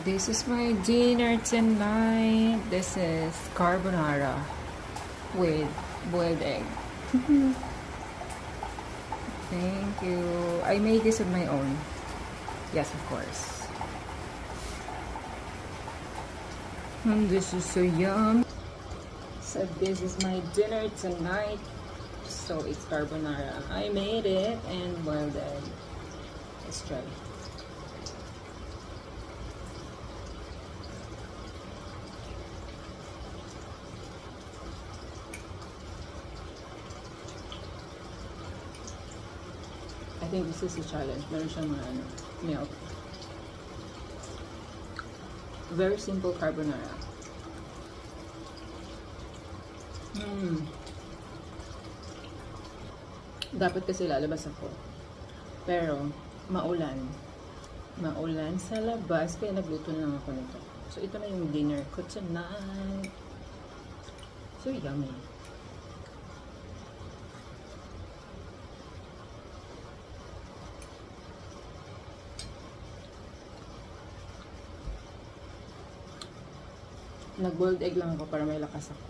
This is my dinner tonight. This is carbonara with boiled egg. Thank you. I made this on my own. Yes, of course. And this is so yum. So this is my dinner tonight. So it's carbonara. I made it and boiled egg. Let's try. I think this is a challenge. Meron siyang mga milk. Very simple carbonara. Dapat kasi lalabas ako. Pero, maulan. Maulan sa labas. Kaya nagluto na lang ako nito. So, ito na yung dinner ko tonight. So, yummy. Nag-boiled egg lang ako para may lakas ako.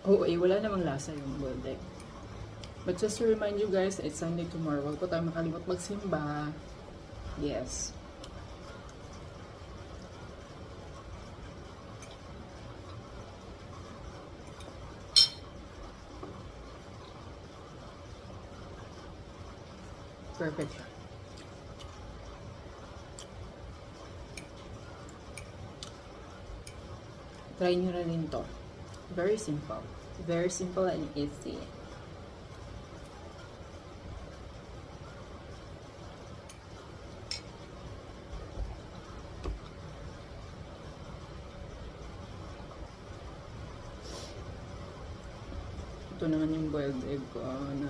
Oo, wala namang lasa yung boiled egg. But just to remind you guys, it's Sunday tomorrow. Huwag po tayo makalimot magsimba. Yes. Perfect siya. Try nyo na rin to. Very simple. Very simple and easy. Ito naman yung boiled egg ko na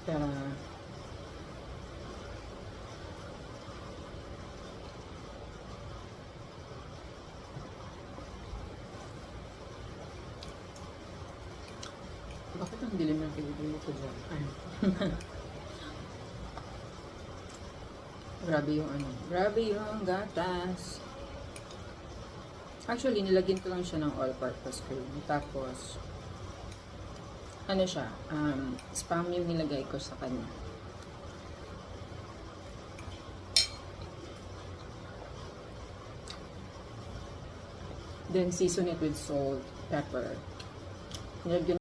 para bakit ang dilim ng pinipili ko dyan? Grabe yung grabe yung gatas. Actually, nilagyan ko lang siya ng all-purpose cream. Tapos, siya, spam yung nilagay ko sa kanya. Then, season it with salt, pepper. Nilagyan